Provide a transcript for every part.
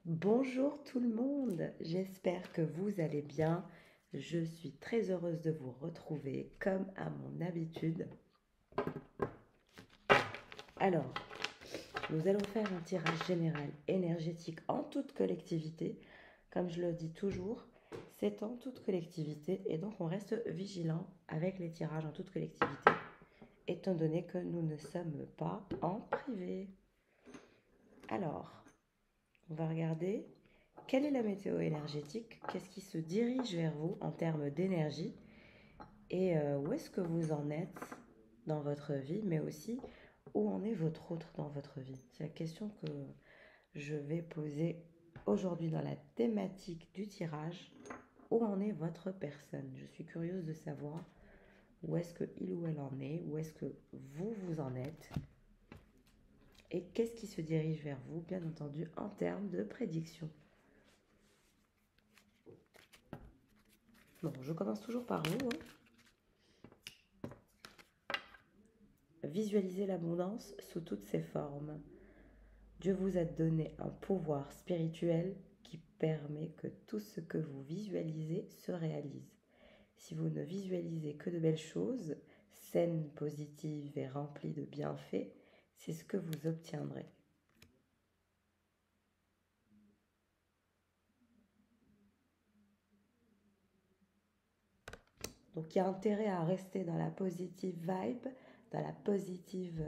Bonjour tout le monde, j'espère que vous allez bien. Je suis très heureuse de vous retrouver comme à mon habitude. Alors, nous allons faire un tirage général énergétique en toute collectivité. Comme je le dis toujours, c'est en toute collectivité et donc on reste vigilant avec les tirages en toute collectivité, étant donné que nous ne sommes pas en privé. Alors, on va regarder quelle est la météo énergétique, qu'est-ce qui se dirige vers vous en termes d'énergie et où est-ce que vous en êtes dans votre vie, mais aussi où en est votre autre dans votre vie. C'est la question que je vais poser aujourd'hui dans la thématique du tirage. Où en est votre personne? Je suis curieuse de savoir où est-ce que il ou elle en est, où est-ce que vous en êtes et qu'est-ce qui se dirige vers vous, bien entendu, en termes de prédiction. Bon, je commence toujours par vous, hein. Visualisez l'abondance sous toutes ses formes. Dieu vous a donné un pouvoir spirituel qui permet que tout ce que vous visualisez se réalise. Si vous ne visualisez que de belles choses, saines, positives et remplies de bienfaits, c'est ce que vous obtiendrez. Donc il y a intérêt à rester dans la positive vibe, dans la positive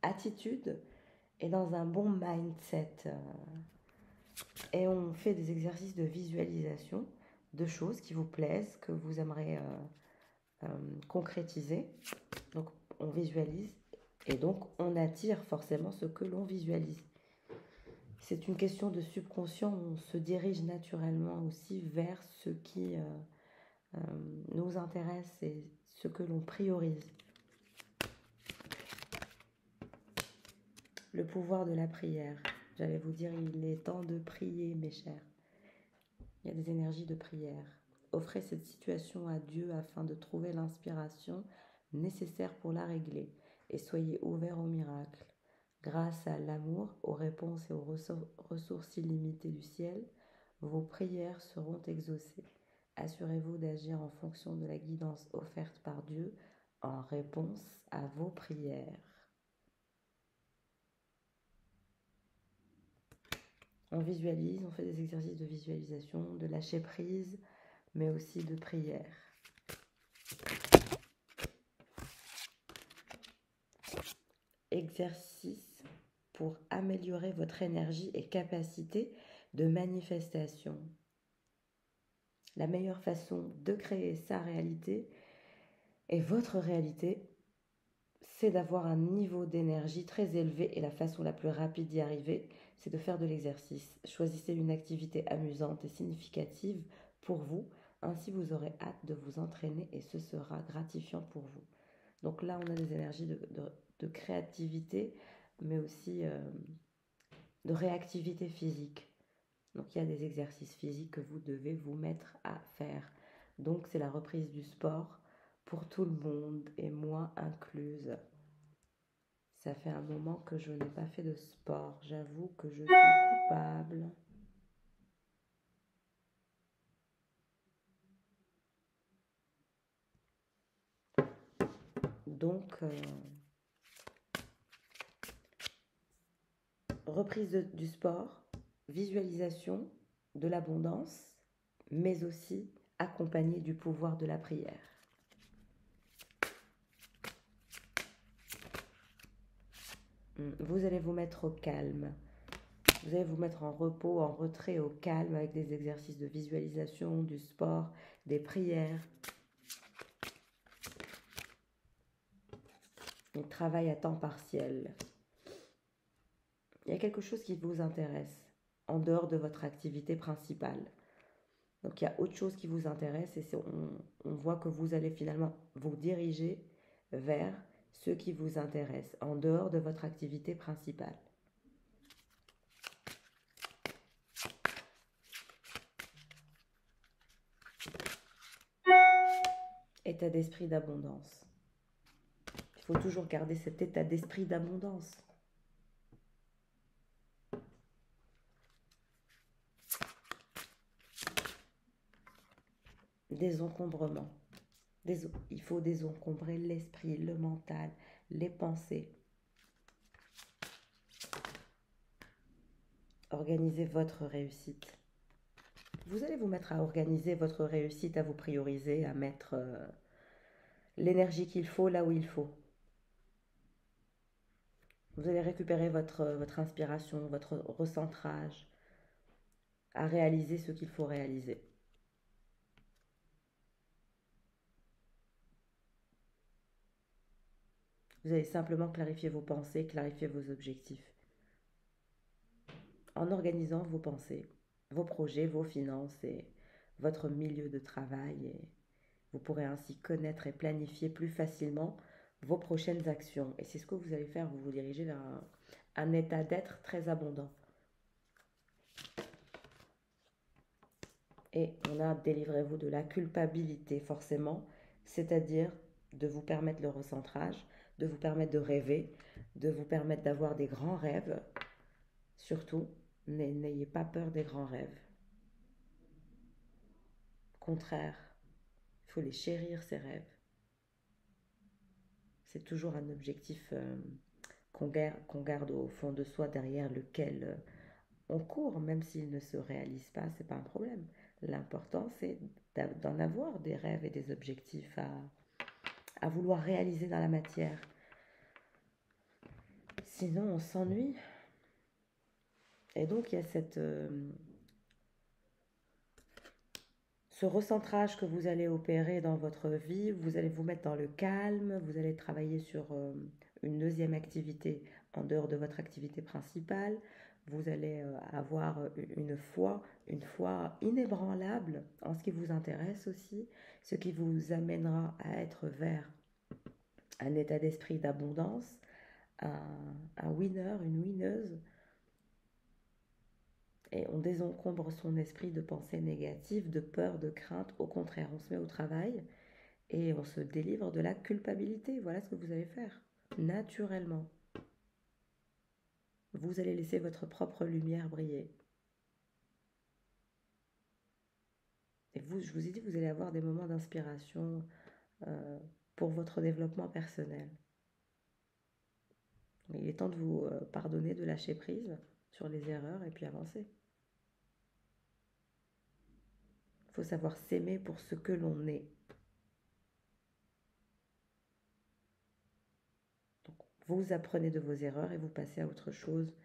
attitude et dans un bon mindset. Et on fait des exercices de visualisation de choses qui vous plaisent, que vous aimeriez concrétiser. Donc on visualise et donc on attire forcément ce que l'on visualise. C'est une question de subconscient, on se dirige naturellement aussi vers ce qui nous intéresse et ce que l'on priorise. Le pouvoir de la prière. J'allais vous dire, il est temps de prier, mes chers. Il y a des énergies de prière. Offrez cette situation à Dieu afin de trouver l'inspiration nécessaire pour la régler et soyez ouverts au miracle. Grâce à l'amour, aux réponses et aux ressources illimitées du ciel, vos prières seront exaucées. Assurez-vous d'agir en fonction de la guidance offerte par Dieu en réponse à vos prières. On visualise, on fait des exercices de visualisation, de lâcher prise, mais aussi de prière. Exercice pour améliorer votre énergie et capacité de manifestation. La meilleure façon de créer sa réalité et votre réalité, c'est d'avoir un niveau d'énergie très élevé et la façon la plus rapide d'y arriver, c'est de faire de l'exercice. Choisissez une activité amusante et significative pour vous, ainsi vous aurez hâte de vous entraîner et ce sera gratifiant pour vous. Donc là, on a des énergies de créativité, mais aussi de réactivité physique. Donc il y a des exercices physiques que vous devez vous mettre à faire. Donc c'est la reprise du sport pour tout le monde et moi incluse. Ça fait un moment que je n'ai pas fait de sport. J'avoue que je suis coupable. Donc, reprise du sport, visualisation de l'abondance, mais aussi accompagnée du pouvoir de la prière. Vous allez vous mettre au calme. Vous allez vous mettre en repos, en retrait, au calme, avec des exercices de visualisation, du sport, des prières. Un travail à temps partiel. Il y a quelque chose qui vous intéresse en dehors de votre activité principale. Donc il y a autre chose qui vous intéresse et on voit que vous allez finalement vous diriger vers ce qui vous intéresse en dehors de votre activité principale. État d'esprit d'abondance. Il faut toujours garder cet état d'esprit d'abondance. désencombrement. Il faut désencombrer l'esprit, le mental, les pensées. Organisez votre réussite. Vous allez vous mettre à organiser votre réussite, à vous prioriser, à mettre l'énergie qu'il faut là où il faut. Vous allez récupérer votre inspiration, votre recentrage, à réaliser ce qu'il faut réaliser. Vous allez simplement clarifier vos pensées, clarifier vos objectifs. En organisant vos pensées, vos projets, vos finances et votre milieu de travail. Et vous pourrez ainsi connaître et planifier plus facilement vos prochaines actions. Et c'est ce que vous allez faire, vous vous dirigez vers un état d'être très abondant. Et on a délivrez-vous de la culpabilité forcément, c'est-à-dire de vous permettre le recentrage, de vous permettre de rêver, de vous permettre d'avoir des grands rêves. Surtout, n'ayez pas peur des grands rêves. Au contraire, il faut les chérir, ces rêves. C'est toujours un objectif qu'on garde au fond de soi, derrière lequel on court, même s'il ne se réalise pas, c'est pas un problème. L'important, c'est d'en avoir des rêves et des objectifs à vouloir réaliser dans la matière. Sinon, on s'ennuie. Et donc, il y a ce recentrage que vous allez opérer dans votre vie. Vous allez vous mettre dans le calme, vous allez travailler sur une deuxième activité en dehors de votre activité principale. Vous allez avoir une foi inébranlable en ce qui vous intéresse aussi, ce qui vous amènera à être vers un état d'esprit d'abondance, un winner, une winneuse. Et on désencombre son esprit de pensées négatives, de peur, de crainte. Au contraire, on se met au travail et on se délivre de la culpabilité. Voilà ce que vous allez faire, naturellement. Vous allez laisser votre propre lumière briller. Et vous, je vous ai dit, vous allez avoir des moments d'inspiration pour votre développement personnel. Il est temps de vous pardonner, de lâcher prise sur les erreurs et puis avancer. Il faut savoir s'aimer pour ce que l'on est. Donc, vous apprenez de vos erreurs et vous passez à autre chose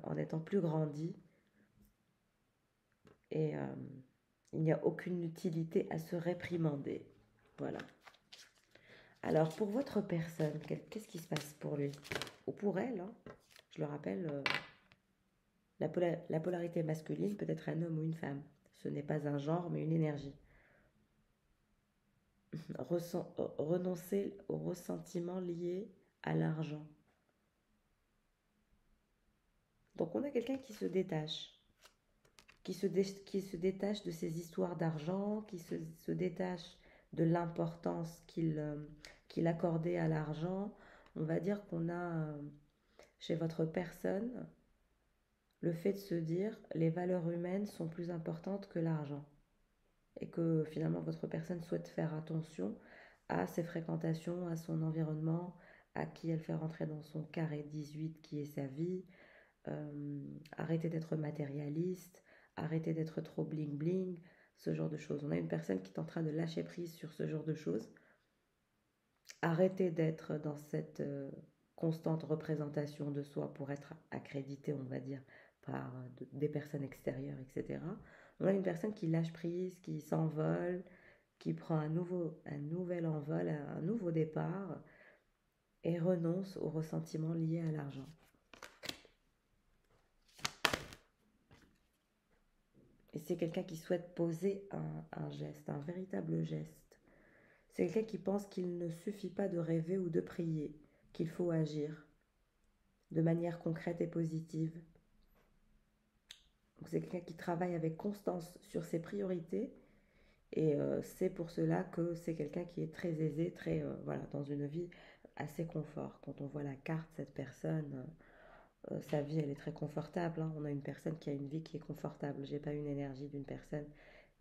en étant plus grandi. Et il n'y a aucune utilité à se réprimander. Voilà. Alors, pour votre personne, qu'est-ce qui se passe pour lui? Ou pour elle, hein? Je le rappelle, la polarité masculine peut être un homme ou une femme. Ce n'est pas un genre, mais une énergie. Renoncer au ressentiment lié à l'argent. Donc, on a quelqu'un qui se détache. Qui se détache de ces histoires d'argent, qui se détache de l'importance qu'il accordait à l'argent. On va dire qu'on a chez votre personne le fait de se dire les valeurs humaines sont plus importantes que l'argent. Et que finalement votre personne souhaite faire attention à ses fréquentations, à son environnement, à qui elle fait rentrer dans son carré 18 qui est sa vie, arrêter d'être matérialiste, arrêter d'être trop bling bling, ce genre de choses. On a une personne qui est en train de lâcher prise sur ce genre de choses. Arrêter d'être dans cette constante représentation de soi pour être accrédité, on va dire, par des personnes extérieures, etc. On a une personne qui lâche prise, qui s'envole, qui prend un nouvel envol, un nouveau départ et renonce aux ressentiments liés à l'argent. Et c'est quelqu'un qui souhaite poser un geste, un véritable geste. C'est quelqu'un qui pense qu'il ne suffit pas de rêver ou de prier, qu'il faut agir de manière concrète et positive. Donc c'est quelqu'un qui travaille avec constance sur ses priorités et c'est pour cela que c'est quelqu'un qui est très aisé, très voilà, dans une vie assez confort. Quand on voit la carte, cette personne, sa vie elle est très confortable, hein. On a une personne qui a une vie qui est confortable. J'ai pas une énergie d'une personne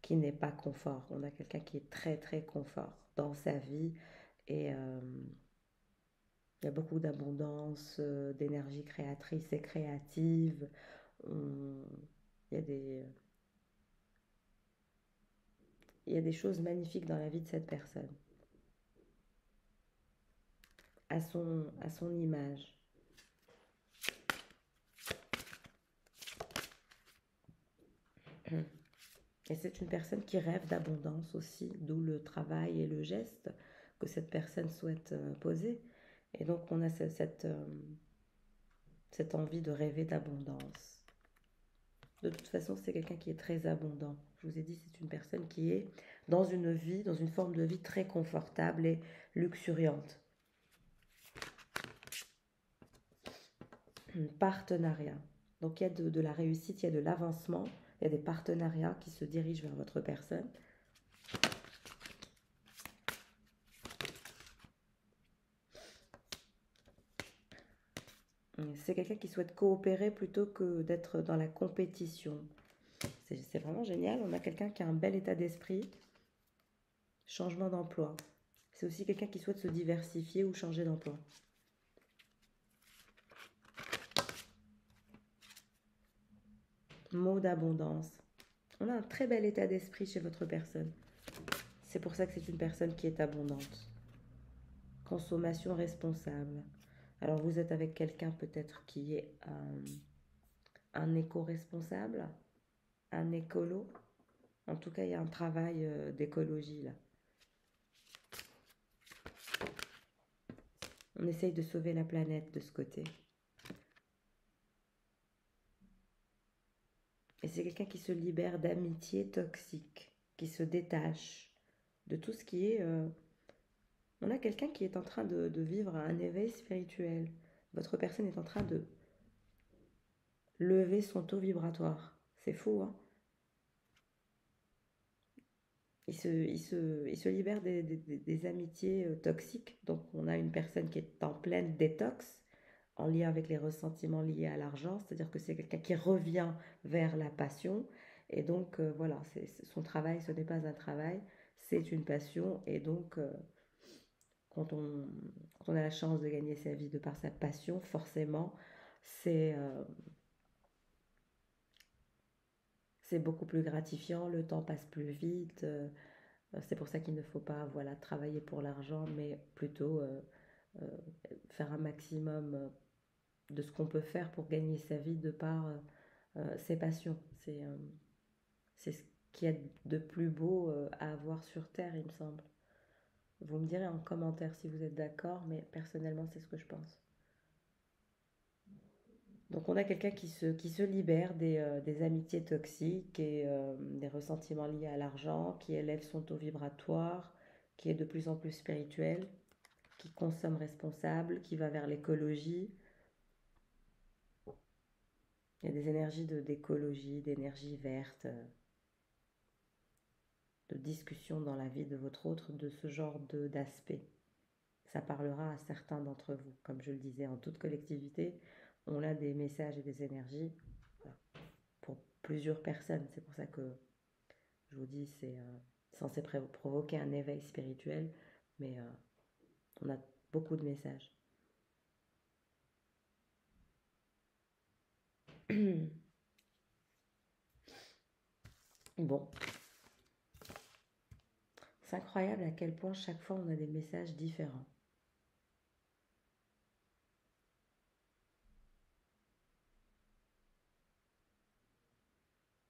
qui n'est pas confort. On a quelqu'un qui est très très confort dans sa vie et il y a beaucoup d'abondance, d'énergie créatrice et créative. On- Il y a il y a des choses magnifiques dans la vie de cette personne, à son image. Et c'est une personne qui rêve d'abondance aussi, d'où le travail et le geste que cette personne souhaite poser. Et donc on a cette envie de rêver d'abondance. De toute façon, c'est quelqu'un qui est très abondant. Je vous ai dit, c'est une personne qui est dans une vie, dans une forme de vie très confortable et luxuriante. Partenariat. Donc il y a de la réussite, il y a de l'avancement, il y a des partenariats qui se dirigent vers votre personne. C'est quelqu'un qui souhaite coopérer plutôt que d'être dans la compétition. C'est vraiment génial. On a quelqu'un qui a un bel état d'esprit. Changement d'emploi. C'est aussi quelqu'un qui souhaite se diversifier ou changer d'emploi. Mot d'abondance. On a un très bel état d'esprit chez votre personne. C'est pour ça que c'est une personne qui est abondante. Consommation responsable. Alors vous êtes avec quelqu'un peut-être qui est un éco-responsable, un écolo. En tout cas, il y a un travail d'écologie là. On essaye de sauver la planète de ce côté. Et c'est quelqu'un qui se libère d'amitié toxique, qui se détache de tout ce qui est... On a quelqu'un qui est en train de vivre un éveil spirituel. Votre personne est en train de lever son taux vibratoire. C'est fou, hein? Il se libère des amitiés toxiques. Donc on a une personne qui est en pleine détox, en lien avec les ressentiments liés à l'argent, c'est-à-dire que c'est quelqu'un qui revient vers la passion. Et donc voilà, son travail, ce n'est pas un travail, c'est une passion. Et donc quand on, quand on a la chance de gagner sa vie de par sa passion, forcément, c'est c'est beaucoup plus gratifiant, le temps passe plus vite. C'est pour ça qu'il ne faut pas voilà, travailler pour l'argent, mais plutôt euh, faire un maximum de ce qu'on peut faire pour gagner sa vie de par ses passions. C'est ce qu'il y a de plus beau à avoir sur Terre, il me semble. Vous me direz en commentaire si vous êtes d'accord, mais personnellement, c'est ce que je pense. Donc on a quelqu'un qui se libère des amitiés toxiques et des ressentiments liés à l'argent, qui élève son taux vibratoire, qui est de plus en plus spirituel, qui consomme responsable, qui va vers l'écologie. Il y a des énergies d'écologie, d'énergie verte, de discussion dans la vie de votre autre, de ce genre d'aspect. Ça parlera à certains d'entre vous. Comme je le disais, en toute collectivité, on a des messages et des énergies pour plusieurs personnes. C'est pour ça que je vous dis, c'est censé provoquer un éveil spirituel, mais on a beaucoup de messages. Bon, c'est incroyable à quel point chaque fois on a des messages différents.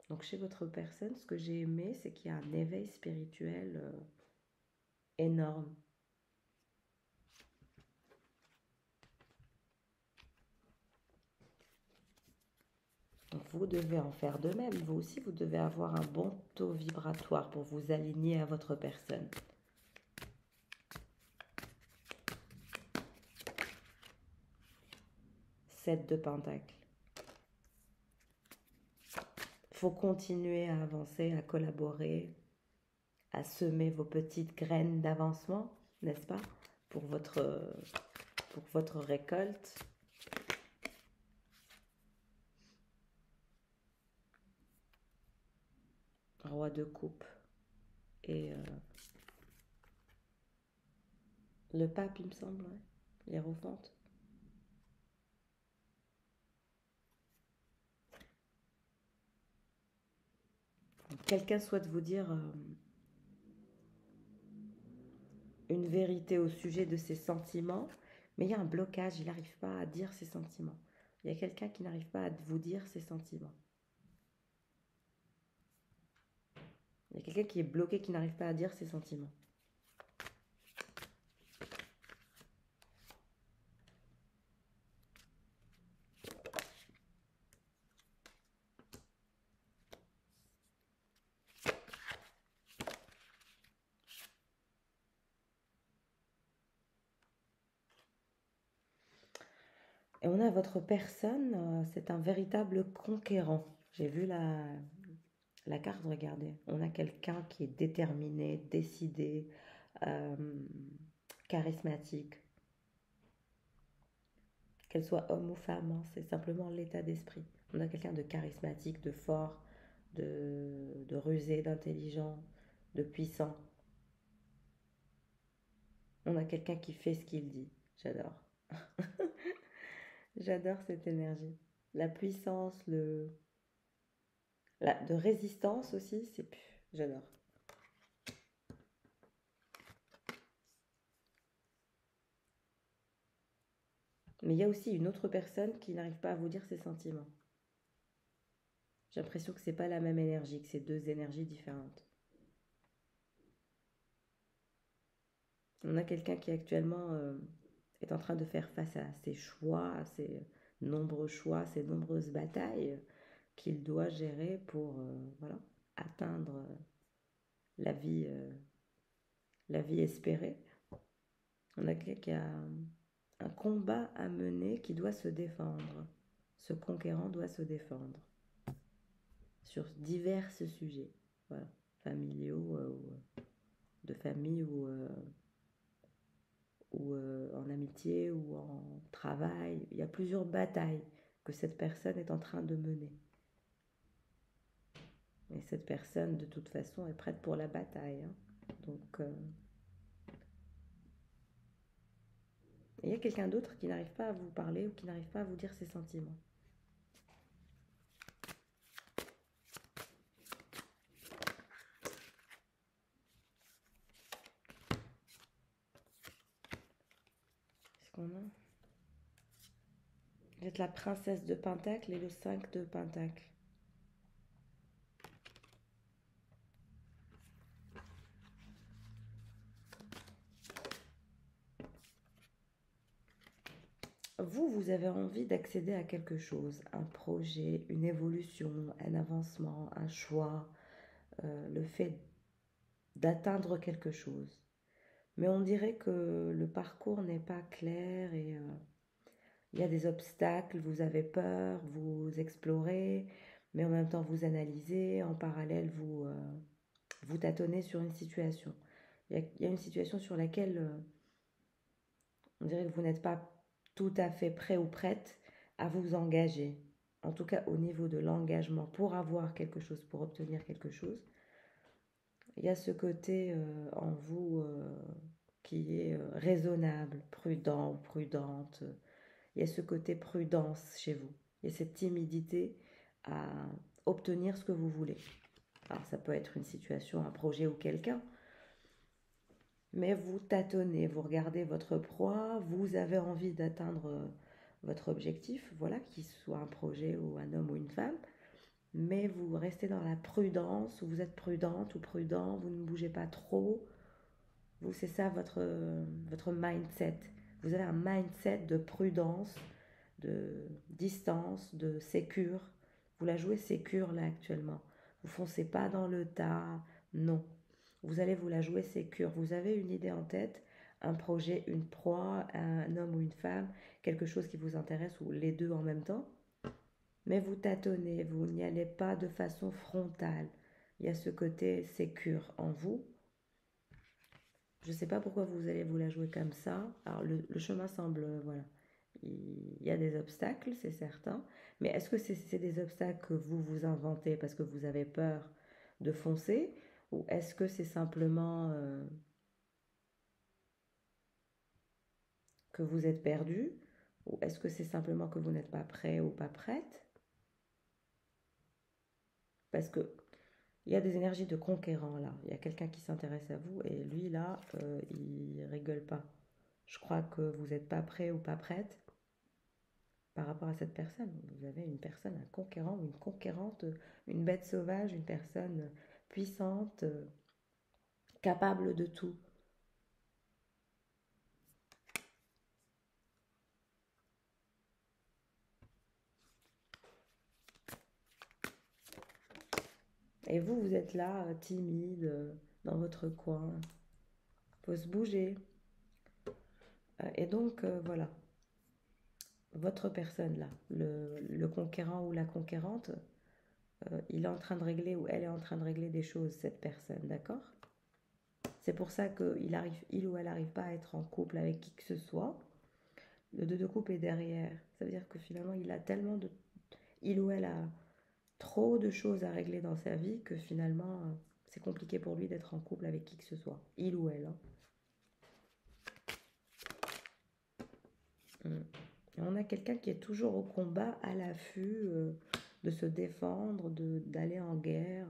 Donc chez votre personne, ce que j'ai aimé, c'est qu'il y a un éveil spirituel énorme. Donc vous devez en faire de même. Vous aussi, vous devez avoir un bon taux vibratoire pour vous aligner à votre personne. 7 de Pentacle. Il faut continuer à avancer, à collaborer, à semer vos petites graines d'avancement, n'est-ce pas, pour votre récolte. roi de coupe et le pape, il me semble, ouais. L'Hiérophante. Quelqu'un souhaite vous dire une vérité au sujet de ses sentiments, mais il y a un blocage, il n'arrive pas à dire ses sentiments. Il y a quelqu'un qui n'arrive pas à vous dire ses sentiments. Il y a quelqu'un qui est bloqué, qui n'arrive pas à dire ses sentiments. Et on a votre personne, c'est un véritable conquérant. J'ai vu la carte, regardez. On a quelqu'un qui est déterminé, décidé, euh, charismatique. Qu'elle soit homme ou femme, hein, c'est simplement l'état d'esprit. On a quelqu'un de charismatique, de fort, de rusé, d'intelligent, de puissant. On a quelqu'un qui fait ce qu'il dit. J'adore. J'adore cette énergie. La puissance, de résistance aussi, j'adore. Mais il y a aussi une autre personne qui n'arrive pas à vous dire ses sentiments. J'ai l'impression que c'est pas la même énergie, que c'est deux énergies différentes. On a quelqu'un qui actuellement est en train de faire face à ses choix, à ses nombreux choix, ses nombreuses batailles qu'il doit gérer pour voilà, atteindre la vie, euh, la vie espérée. On a quelqu'un qui a un combat à mener qui doit se défendre. Ce conquérant doit se défendre sur divers sujets, voilà, familiaux, de famille ou en amitié ou en travail. Il y a plusieurs batailles que cette personne est en train de mener. Et cette personne, de toute façon, est prête pour la bataille, hein. Donc, il y a quelqu'un d'autre qui n'arrive pas à vous parler ou qui n'arrive pas à vous dire ses sentiments. Qu'est-ce qu'on a? Vous êtes la princesse de Pentacle et le 5 de Pentacle. Vous avez envie d'accéder à quelque chose, un projet, une évolution, un avancement, un choix, le fait d'atteindre quelque chose. Mais on dirait que le parcours n'est pas clair et il y a des obstacles, vous avez peur, vous explorez, mais en même temps vous analysez, en parallèle vous tâtonnez sur une situation. Il y a une situation sur laquelle on dirait que vous n'êtes pas tout à fait prêt ou prête à vous engager. En tout cas au niveau de l'engagement pour avoir quelque chose, pour obtenir quelque chose. Il y a ce côté en vous qui est raisonnable, prudent ou prudente. Il y a ce côté prudence chez vous. Il y a cette timidité à obtenir ce que vous voulez. Alors ça peut être une situation, un projet ou quelqu'un, mais vous tâtonnez, vous regardez votre proie, vous avez envie d'atteindre votre objectif, voilà, qu'il soit un projet ou un homme ou une femme, mais vous restez dans la prudence, vous êtes prudente ou prudent, vous ne bougez pas trop. Vous, c'est ça votre mindset. Vous avez un mindset de prudence, de distance, de sécure. Vous la jouez sécure là actuellement. Vous foncez pas dans le tas, non. Vous allez vous la jouer sécure. Vous avez une idée en tête, un projet, une proie, un homme ou une femme, quelque chose qui vous intéresse ou les deux en même temps. Mais vous tâtonnez, vous n'y allez pas de façon frontale. Il y a ce côté sécure en vous. Je ne sais pas pourquoi vous allez vous la jouer comme ça. Alors le chemin semble, voilà, il y a des obstacles, c'est certain. Mais est-ce que c'est des obstacles que vous vous inventez parce que vous avez peur de foncer, ou est-ce que c'est simplement que vous êtes perdu, ou est-ce que c'est simplement que vous n'êtes pas prêt ou pas prête? Parce que il y a des énergies de conquérant là. Il y a quelqu'un qui s'intéresse à vous et lui là, il rigole pas. Je crois que vous n'êtes pas prêt ou pas prête par rapport à cette personne. Vous avez une personne, un conquérant ou une conquérante, une bête sauvage, une personne puissante, capable de tout. Et vous, vous êtes là, timide, dans votre coin. Faut se bouger. Et donc, voilà, votre personne là, le conquérant ou la conquérante, il est en train de régler ou elle est en train de régler des choses, cette personne, d'accord? C'est pour ça il ou elle n'arrive pas à être en couple avec qui que ce soit. Le 2 de coupe est derrière. Ça veut dire que finalement, il ou elle a trop de choses à régler dans sa vie que finalement, c'est compliqué pour lui d'être en couple avec qui que ce soit. Il ou elle, hein. Mm. Et on a quelqu'un qui est toujours au combat, à l'affût, de se défendre, d'aller en guerre,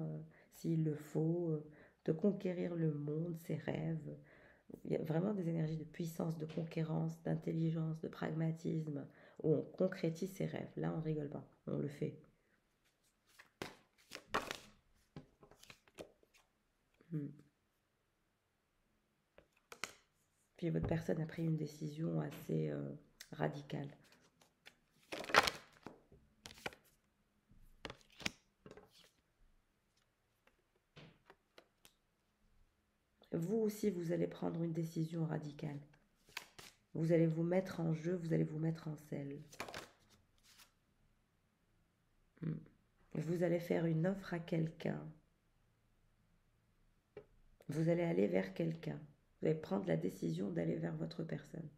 s'il le faut, de conquérir le monde, ses rêves. Il y a vraiment des énergies de puissance, de conquérance, d'intelligence, de pragmatisme, où on concrétise ses rêves. Là, on rigole pas, on le fait. Mm. Puis votre personne a pris une décision assez radicale. Vous aussi, vous allez prendre une décision radicale. Vous allez vous mettre en jeu, vous allez vous mettre en selle. Mm. Vous allez faire une offre à quelqu'un. Vous allez aller vers quelqu'un. Vous allez prendre la décision d'aller vers votre personne.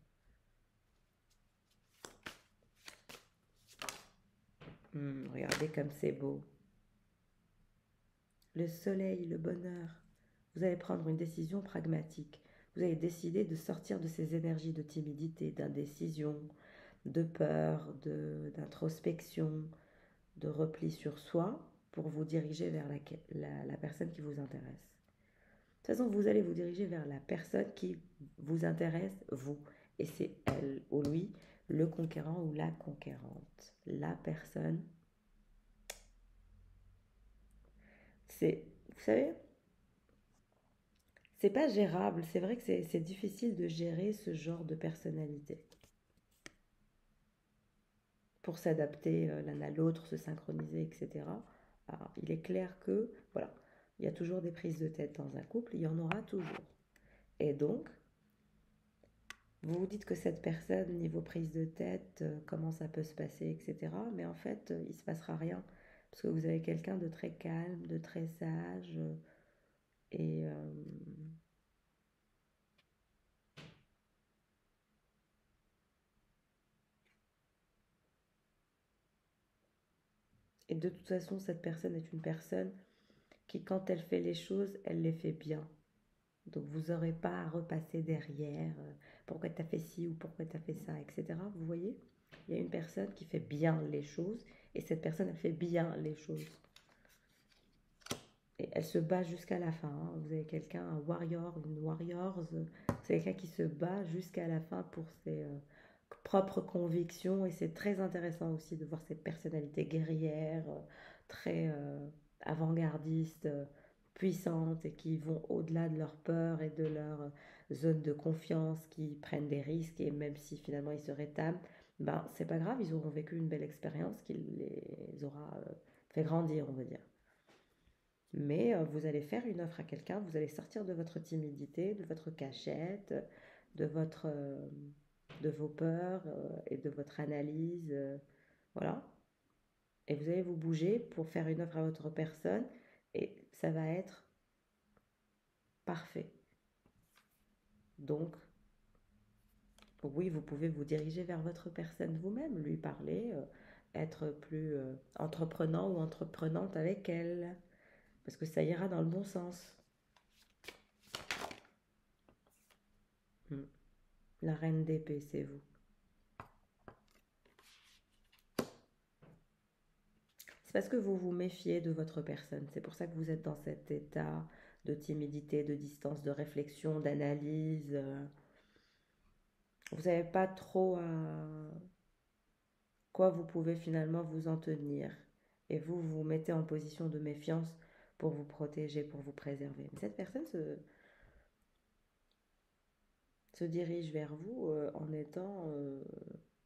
Regardez comme c'est beau. Le soleil, le bonheur. Vous allez prendre une décision pragmatique. Vous allez décider de sortir de ces énergies de timidité, d'indécision, de peur, d'introspection, de repli sur soi pour vous diriger vers la personne qui vous intéresse. De toute façon, vous allez vous diriger vers la personne qui vous intéresse, vous. Et c'est elle ou lui, le conquérant ou la conquérante. La personne, vous savez, c'est pas gérable. C'est vrai que c'est difficile de gérer ce genre de personnalité. Pour s'adapter l'un à l'autre, se synchroniser, etc. Alors, il est clair que, voilà, il y a toujours des prises de tête dans un couple, il y en aura toujours. Et donc, vous vous dites que cette personne, niveau prise de tête, comment ça peut se passer, etc. Mais en fait, il ne se passera rien. Parce que vous avez quelqu'un de très calme, de très sage. Et, euh, et de toute façon, cette personne est une personne qui, quand elle fait les choses, elle les fait bien. Donc vous n'aurez pas à repasser derrière, pourquoi tu as fait ci ou pourquoi tu as fait ça, etc. Vous voyez? Il y a une personne qui fait bien les choses et cette personne, elle fait bien les choses. Et elle se bat jusqu'à la fin, hein. Vous avez quelqu'un, un warrior, une warrior, c'est quelqu'un qui se bat jusqu'à la fin pour ses propres convictions. Et c'est très intéressant aussi de voir cette personnalité guerrière, très avant-gardiste, puissante et qui vont au-delà de leur peur et de leur zone de confiance, qui prennent des risques et même si finalement ils se rétament, ben c'est pas grave, ils auront vécu une belle expérience qui les aura fait grandir, on va dire. Mais vous allez faire une offre à quelqu'un, vous allez sortir de votre timidité, de votre cachette, de, votre, de vos peurs et de votre analyse. Voilà. Et vous allez vous bouger pour faire une offre à votre personne et ça va être parfait. Donc, oui, vous pouvez vous diriger vers votre personne vous-même, lui parler, être plus entreprenant ou entreprenante avec elle. parce que ça ira dans le bon sens. La reine d'épée, c'est vous. C'est parce que vous vous méfiez de votre personne. C'est pour ça que vous êtes dans cet état de timidité, de distance, de réflexion, d'analyse. Vous savez pas trop à quoi vous pouvez finalement vous en tenir. Et vous vous mettez en position de méfiance pour vous protéger, pour vous préserver. Mais cette personne se dirige vers vous en étant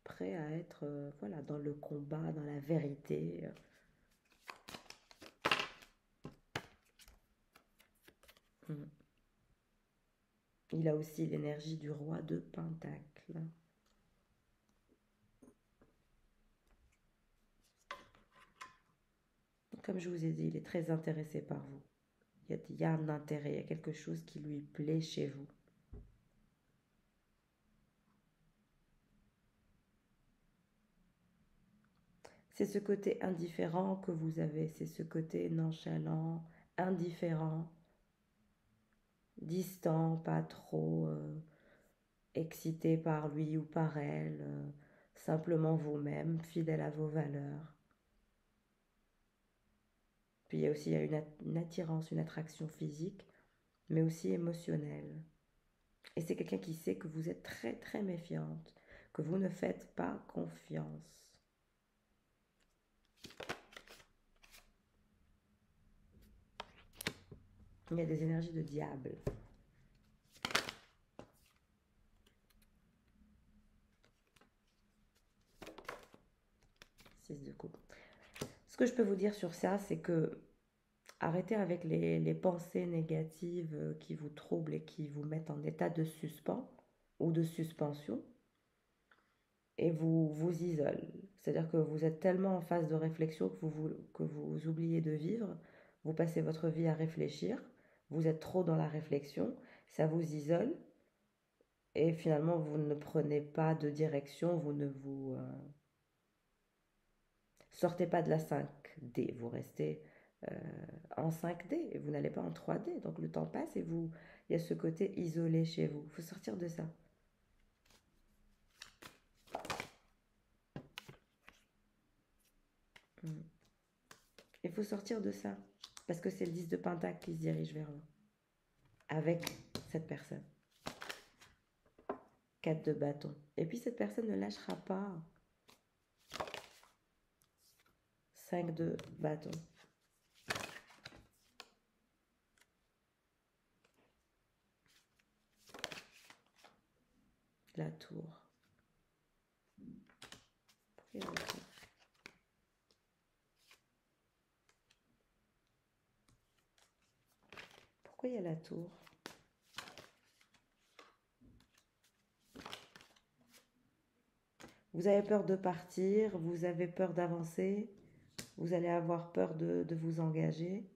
prêt à être voilà, dans le combat, dans la vérité. Il a aussi l'énergie du roi de Pentacle. Comme je vous ai dit, il est très intéressé par vous. Il y a un intérêt, il y a quelque chose qui lui plaît chez vous. C'est ce côté indifférent que vous avez, c'est ce côté nonchalant, indifférent, distant, pas trop excité par lui ou par elle, simplement vous-même, fidèle à vos valeurs. Puis il y a aussi une attirance, une attraction physique, mais aussi émotionnelle. Et c'est quelqu'un qui sait que vous êtes très très méfiante, que vous ne faites pas confiance. Il y a des énergies de diable. Six de coupe. Ce que je peux vous dire sur ça, c'est que arrêtez avec les pensées négatives qui vous troublent et qui vous mettent en état de suspens ou de suspension et vous isolent. C'est-à-dire que vous êtes tellement en phase de réflexion que vous oubliez de vivre, vous passez votre vie à réfléchir, vous êtes trop dans la réflexion, ça vous isole et finalement vous ne prenez pas de direction, vous ne vous sortez pas de la 5D, vous restez en 5D et vous n'allez pas en 3D. Donc le temps passe et il y a ce côté isolé chez vous. Il faut sortir de ça. Il faut sortir de ça. Parce que c'est le 10 de Pentacle qui se dirige vers vous. Avec cette personne. 4 de bâton. Et puis cette personne ne lâchera pas. 5 de bâton. La tour. Pourquoi il y a la tour? Pourquoi il y a la tour? Vous avez peur de partir, vous avez peur d'avancer, vous allez avoir peur de vous engager.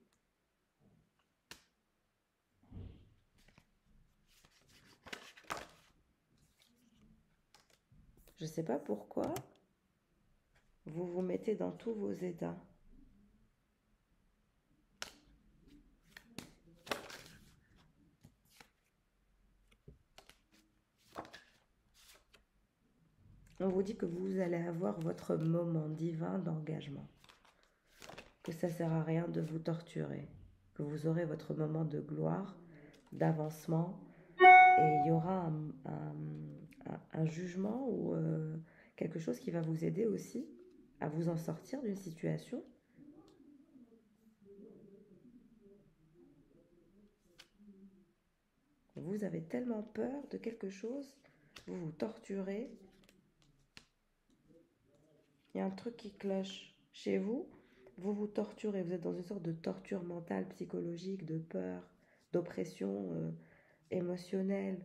Je ne sais pas pourquoi vous vous mettez dans tous vos états. On vous dit que vous allez avoir votre moment divin d'engagement. Que ça ne sert à rien de vous torturer. Que vous aurez votre moment de gloire, d'avancement. Et il y aura un jugement ou quelque chose qui va vous aider aussi à vous en sortir d'une situation. Vous avez tellement peur de quelque chose, vous vous torturez. Il y a un truc qui cloche chez vous, vous vous torturez, vous êtes dans une sorte de torture mentale, psychologique, de peur, d'oppression émotionnelle,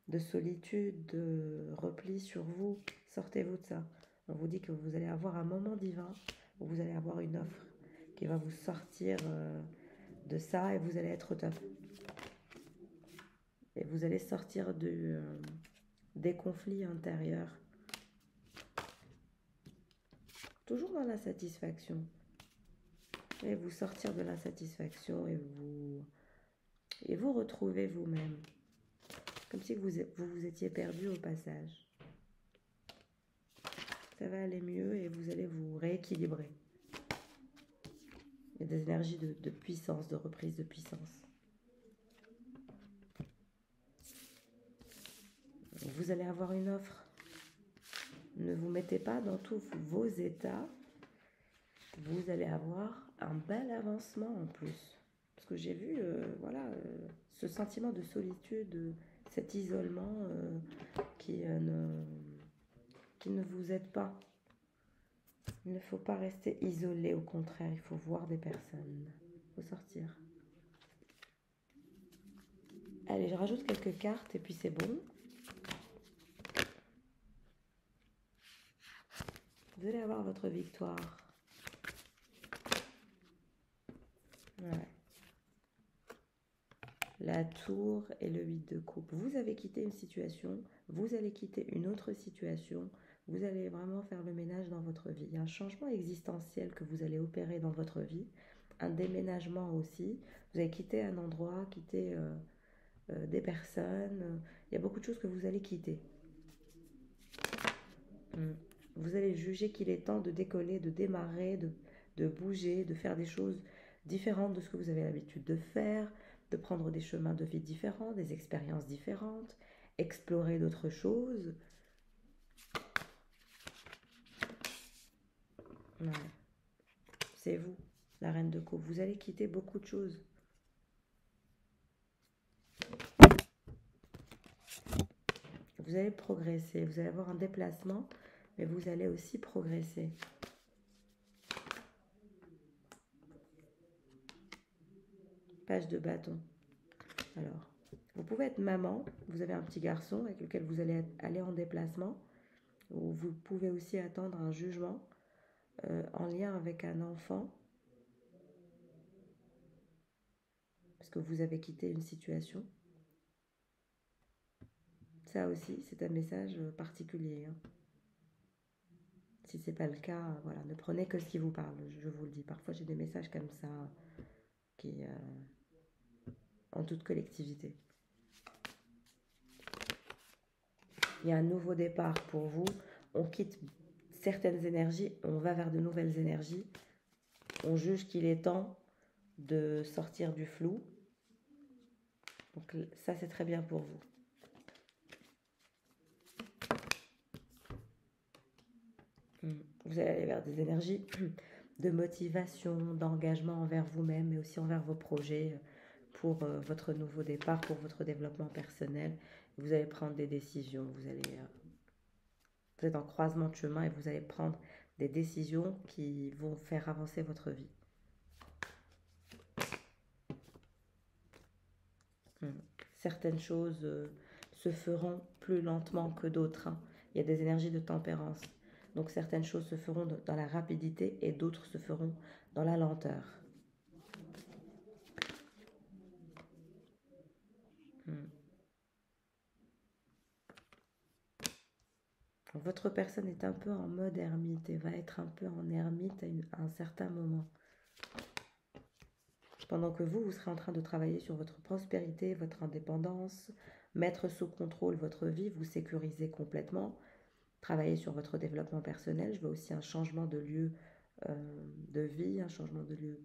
de solitude, de repli sur vous. Sortez-vous de ça. On vous dit que vous allez avoir un moment divin où vous allez avoir une offre qui va vous sortir de ça et vous allez être au top. Et vous allez sortir des conflits intérieurs. Toujours dans la satisfaction. et vous sortir de l'insatisfaction et vous retrouver vous-même. Comme si vous étiez perdu au passage. Ça va aller mieux et vous allez vous rééquilibrer. Il y a des énergies de puissance, de reprise de puissance. Vous allez avoir une offre. Ne vous mettez pas dans tous vos états. Vous allez avoir un bel avancement en plus. Parce que j'ai vu, ce sentiment de solitude, cet isolement qui ne vous aide pas. Il ne faut pas rester isolé, au contraire, il faut voir des personnes. Il faut sortir. Allez, je rajoute quelques cartes et puis c'est bon. Vous allez avoir votre victoire. Ouais. La tour et le 8 de coupe. Vous avez quitté une situation, vous allez quitter une autre situation. Vous allez vraiment faire le ménage dans votre vie. Il y a un changement existentiel que vous allez opérer dans votre vie. Un déménagement aussi. Vous allez quitter un endroit, quitter des personnes. Il y a beaucoup de choses que vous allez quitter. Vous allez juger qu'il est temps de décoller, de démarrer, de bouger, de faire des choses différentes de ce que vous avez l'habitude de faire, de prendre des chemins de vie différents, des expériences différentes, explorer d'autres choses. Ouais. C'est vous, la reine de coupe. Vous allez quitter beaucoup de choses. Vous allez progresser, vous allez avoir un déplacement, mais vous allez aussi progresser. Page de bâton. Alors, vous pouvez être maman, vous avez un petit garçon avec lequel vous allez aller en déplacement, ou vous pouvez aussi attendre un jugement en lien avec un enfant, parce que vous avez quitté une situation. Ça aussi, c'est un message particulier. Hein. Si ce n'est pas le cas, voilà, ne prenez que ce qui vous parle, je vous le dis. Parfois, j'ai des messages comme ça qui, en toute collectivité. Il y a un nouveau départ pour vous. On quitte certaines énergies, on va vers de nouvelles énergies. On juge qu'il est temps de sortir du flou. Donc ça, c'est très bien pour vous. Vous allez aller vers des énergies de motivation, d'engagement envers vous-même, mais aussi envers vos projets pour votre nouveau départ, pour votre développement personnel. Vous allez prendre des décisions, vous êtes en croisement de chemin et vous allez prendre des décisions qui vont faire avancer votre vie. Certaines choses se feront plus lentement que d'autres. Hein. Il y a des énergies de tempérance. Donc certaines choses se feront dans la rapidité et d'autres se feront dans la lenteur. Votre personne est un peu en mode ermite et va être un peu en ermite à un certain moment. Pendant que vous serez en train de travailler sur votre prospérité, votre indépendance, mettre sous contrôle votre vie, vous sécuriser complètement, travailler sur votre développement personnel. Je veux aussi un changement de lieu de vie, un changement de lieu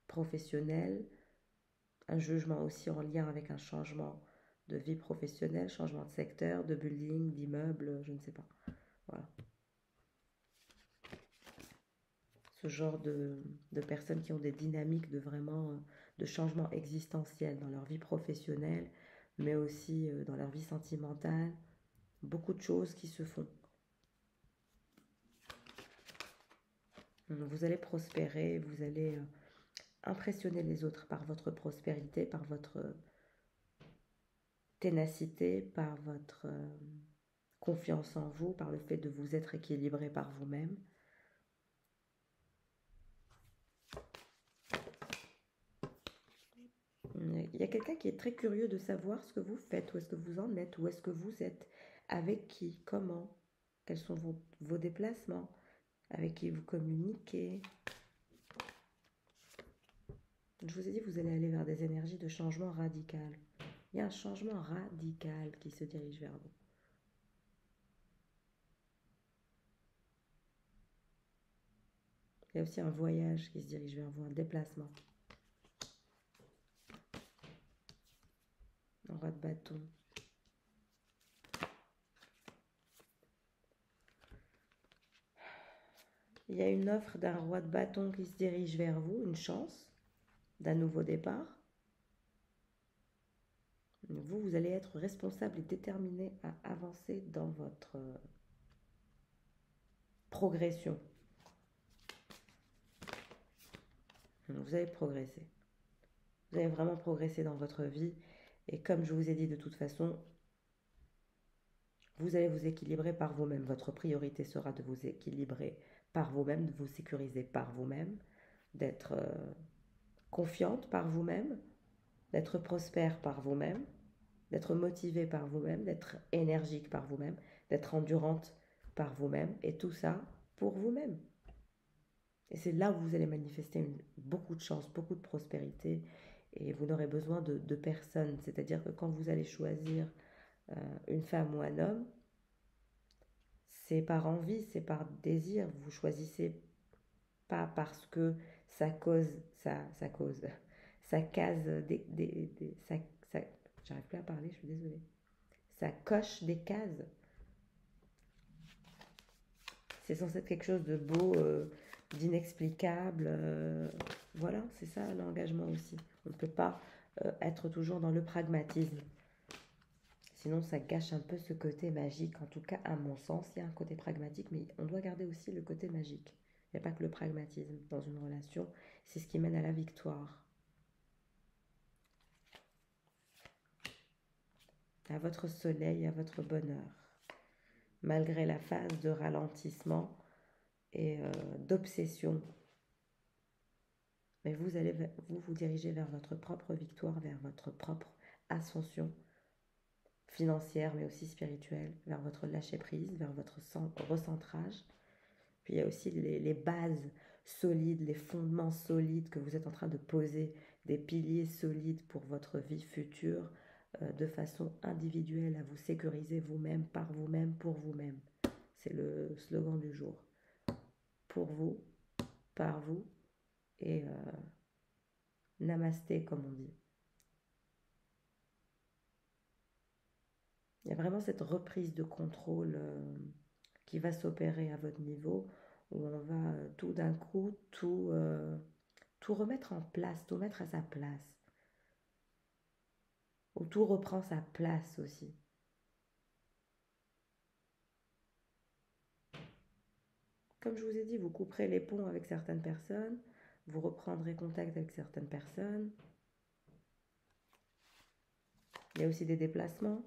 professionnel, un jugement aussi en lien avec un changement de vie professionnelle, changement de secteur, de building, d'immeuble, je ne sais pas. Voilà. Ce genre de personnes qui ont des dynamiques de vraiment de changement existentiel dans leur vie professionnelle, mais aussi dans leur vie sentimentale. Beaucoup de choses qui se font. Vous allez prospérer, vous allez impressionner les autres par votre prospérité, par votre ténacité, par votre confiance en vous, par le fait de vous être équilibré par vous-même. Il y a quelqu'un qui est très curieux de savoir ce que vous faites, où est-ce que vous en êtes, où est-ce que vous êtes, avec qui, comment, quels sont vos déplacements, avec qui vous communiquez. je vous ai dit, vous allez aller vers des énergies de changement radical. Il y a un changement radical qui se dirige vers vous. Il y a aussi un voyage qui se dirige vers vous, un déplacement. Un roi de bâton. Il y a une offre d'un roi de bâton qui se dirige vers vous, une chance d'un nouveau départ. Vous allez être responsable et déterminé à avancer dans votre progression. Vous allez progresser. Vous allez vraiment progresser dans votre vie. Et comme je vous ai dit, de toute façon, vous allez vous équilibrer par vous-même. Votre priorité sera de vous équilibrer par vous-même, de vous sécuriser par vous-même, d'être confiante par vous-même, d'être prospère par vous-même, d'être motivé par vous-même, d'être énergique par vous-même, d'être endurante par vous-même. Et tout ça pour vous-même. Et c'est là où vous allez manifester beaucoup de chance, beaucoup de prospérité. Et vous n'aurez besoin de personne. C'est-à-dire que quand vous allez choisir une femme ou un homme, c'est par envie, c'est par désir. Vous choisissez pas parce que ça case j'arrive plus à parler, je suis désolée. Ça coche des cases. C'est censé être quelque chose de beau, d'inexplicable. Voilà, c'est ça l'engagement aussi. On ne peut pas être toujours dans le pragmatisme. Sinon, ça gâche un peu ce côté magique. En tout cas, à mon sens, il y a un côté pragmatique, mais on doit garder aussi le côté magique. Il n'y a pas que le pragmatisme dans une relation. C'est ce qui mène à la victoire. À votre soleil, à votre bonheur. Malgré la phase de ralentissement et d'obsession. Mais vous allez vous diriger vers votre propre victoire, vers votre propre ascension financière, mais aussi spirituelle, vers votre lâcher-prise, vers votre recentrage. Puis il y a aussi les bases solides, les fondements solides que vous êtes en train de poser, des piliers solides pour votre vie future, de façon individuelle, à vous sécuriser vous-même, par vous-même, pour vous-même. C'est le slogan du jour. Pour vous, par vous, et namasté, comme on dit. Il y a vraiment cette reprise de contrôle qui va s'opérer à votre niveau, où on va tout d'un coup tout remettre en place, tout mettre à sa place, où tout reprend sa place aussi. Comme je vous ai dit, vous couperez les ponts avec certaines personnes, vous reprendrez contact avec certaines personnes. Il y a aussi des déplacements.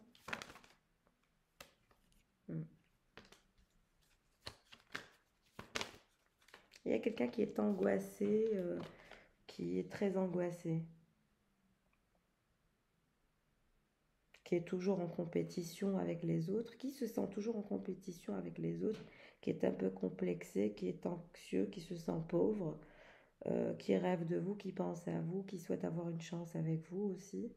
Il y a quelqu'un qui est angoissé, qui est très angoissé, qui est toujours en compétition avec les autres, qui se sent toujours en compétition avec les autres, qui est un peu complexé, qui est anxieux, qui se sent pauvre, qui rêve de vous, qui pense à vous, qui souhaite avoir une chance avec vous aussi.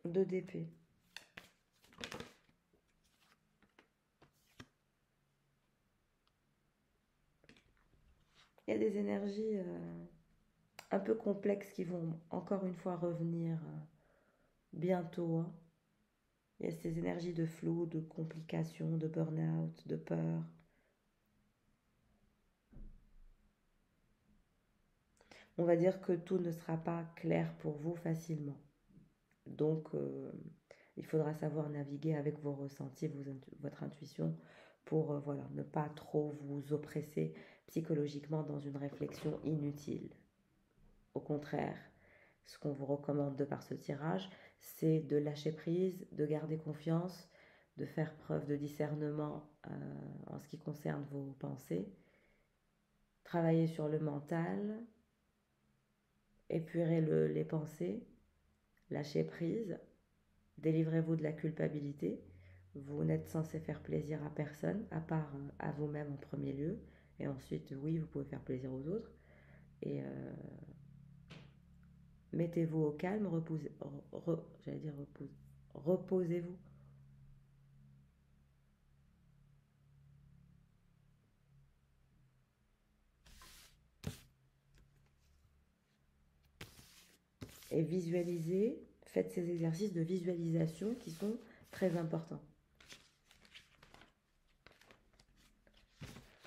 Deux d'épée. Il y a des énergies un peu complexes qui vont encore une fois revenir bientôt. Hein. Il y a ces énergies de flou, de complications, de burn-out, de peur. On va dire que tout ne sera pas clair pour vous facilement. Donc, il faudra savoir naviguer avec vos ressentis, votre intuition, pour voilà, ne pas trop vous oppresser psychologiquement dans une réflexion inutile. Au contraire, ce qu'on vous recommande de par ce tirage, c'est de lâcher prise, de garder confiance, de faire preuve de discernement en ce qui concerne vos pensées, travailler sur le mental, épurer les pensées, Lâchez prise, délivrez-vous de la culpabilité. Vous n'êtes censé faire plaisir à personne, à part à vous-même en premier lieu. Et ensuite, oui, vous pouvez faire plaisir aux autres. Et mettez-vous au calme, j'allais dire reposez-vous. Et visualisez, faites ces exercices de visualisation qui sont très importants.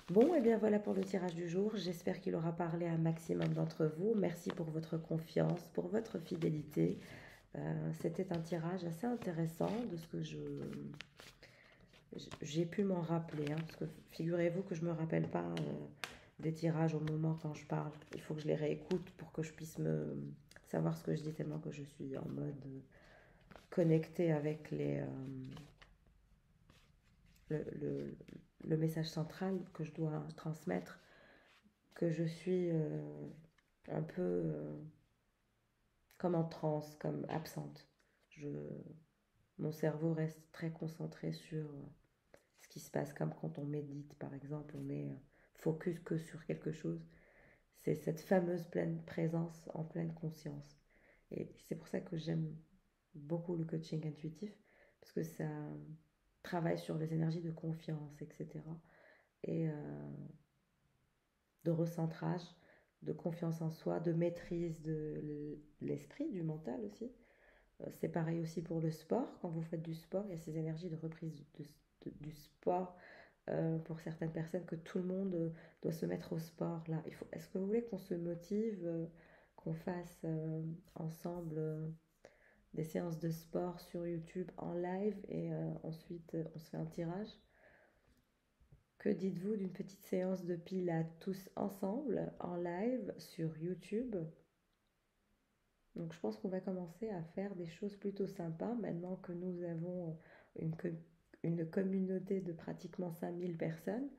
Bon, et bien voilà pour le tirage du jour. J'espère qu'il aura parlé à un maximum d'entre vous. Merci pour votre confiance, pour votre fidélité. C'était un tirage assez intéressant de ce que j'ai pu m'en rappeler. Parce que figurez-vous que je ne me rappelle pas des tirages au moment quand je parle. Il faut que je les réécoute pour que je puisse savoir ce que je dis tellement que je suis en mode connecté avec le message central que je dois transmettre, que je suis un peu comme en transe, comme absente. Mon cerveau reste très concentré sur ce qui se passe, comme quand on médite par exemple, on est focus que sur quelque chose. C'est cette fameuse pleine présence en pleine conscience. Et c'est pour ça que j'aime beaucoup le coaching intuitif, parce que ça travaille sur les énergies de confiance, etc. Et de recentrage, de confiance en soi, de maîtrise de l'esprit, du mental aussi. C'est pareil aussi pour le sport. Quand vous faites du sport, il y a ces énergies de reprise du sport pour certaines personnes, que tout le monde doit se mettre au sport. Là, est-ce que vous voulez qu'on se motive, qu'on fasse ensemble des séances de sport sur YouTube en live et ensuite on se fait un tirage? Que dites-vous d'une petite séance de pilates tous ensemble en live sur YouTube? Donc je pense qu'on va commencer à faire des choses plutôt sympas maintenant que nous avons une, une communauté de pratiquement 5000 personnes.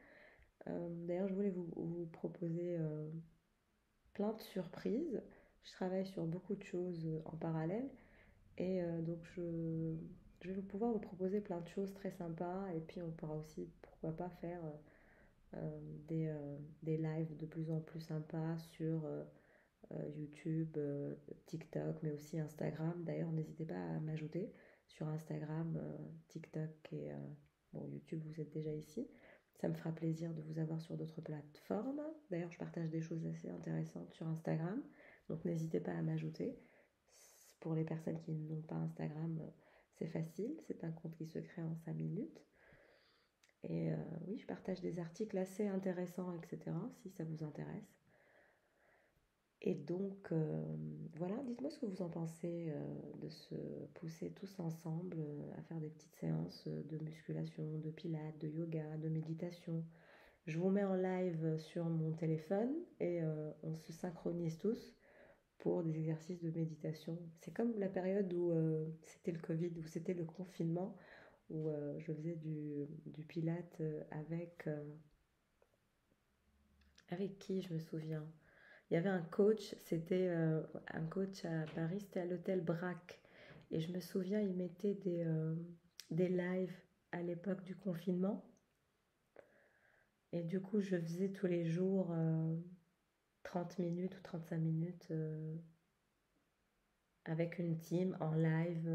D'ailleurs, je voulais vous proposer plein de surprises. Je travaille sur beaucoup de choses en parallèle et donc je vais pouvoir vous proposer plein de choses très sympas, et puis on pourra aussi, pourquoi pas, faire des lives de plus en plus sympas sur YouTube, TikTok, mais aussi Instagram. D'ailleurs, n'hésitez pas à m'ajouter sur Instagram, TikTok et bon, YouTube, vous êtes déjà ici. Ça me fera plaisir de vous avoir sur d'autres plateformes. D'ailleurs, je partage des choses assez intéressantes sur Instagram, donc n'hésitez pas à m'ajouter. Pour les personnes qui n'ont pas Instagram, c'est facile, c'est un compte qui se crée en 5 minutes. Et oui, je partage des articles assez intéressants, etc., si ça vous intéresse. Et donc, voilà, dites-moi ce que vous en pensez de se pousser tous ensemble à faire des petites séances de musculation, de pilates, de yoga, de méditation. Je vous mets en live sur mon téléphone et on se synchronise tous pour des exercices de méditation. C'est comme la période où c'était le Covid, où c'était le confinement, où je faisais du pilate avec qui, je me souviens. Il y avait un coach, c'était un coach à Paris, c'était à l'hôtel Braque. Et je me souviens, il mettait des lives à l'époque du confinement. Et du coup, je faisais tous les jours 30 minutes ou 35 minutes avec une team en live.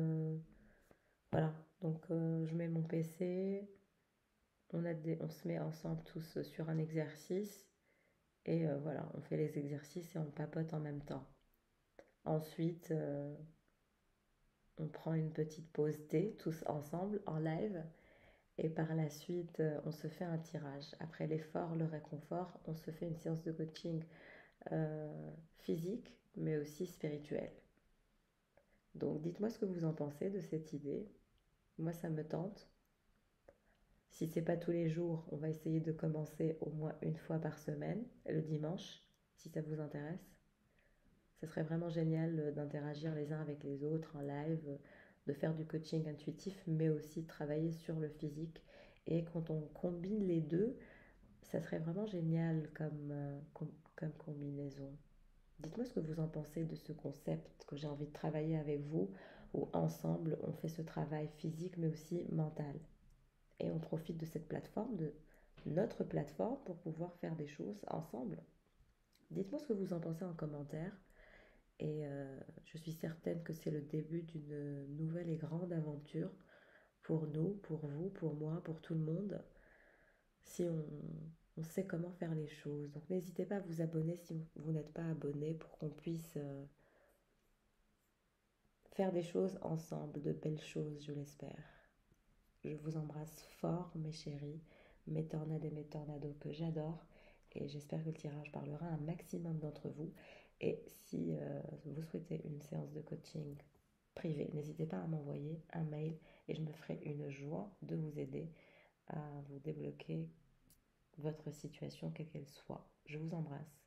Voilà, donc je mets mon PC, on se met ensemble tous sur un exercice. Et voilà, on fait les exercices et on papote en même temps. Ensuite, on prend une petite pause thé tous ensemble en live. Et par la suite, on se fait un tirage. Après l'effort, le réconfort, on se fait une séance de coaching physique, mais aussi spirituelle. Donc dites-moi ce que vous en pensez de cette idée. Moi, ça me tente. Si c'est pas tous les jours, on va essayer de commencer au moins une fois par semaine, le dimanche, si ça vous intéresse. Ce serait vraiment génial d'interagir les uns avec les autres en live, de faire du coaching intuitif, mais aussi de travailler sur le physique. Et quand on combine les deux, ça serait vraiment génial comme combinaison. Dites-moi ce que vous en pensez de ce concept que j'ai envie de travailler avec vous, où ensemble on fait ce travail physique mais aussi mental. Et on profite de cette plateforme, de notre plateforme, pour pouvoir faire des choses ensemble. Dites-moi ce que vous en pensez en commentaire. Et je suis certaine que c'est le début d'une nouvelle et grande aventure pour nous, pour vous, pour moi, pour tout le monde, si on sait comment faire les choses. Donc n'hésitez pas à vous abonner si vous n'êtes pas abonné pour qu'on puisse faire des choses ensemble, de belles choses, je l'espère. Je vous embrasse fort, mes chéris, mes tornades et mes tornados que j'adore. Et j'espère que le tirage parlera à un maximum d'entre vous. Et si vous souhaitez une séance de coaching privée, n'hésitez pas à m'envoyer un mail et je me ferai une joie de vous aider à vous débloquer votre situation, quelle qu'elle soit. Je vous embrasse.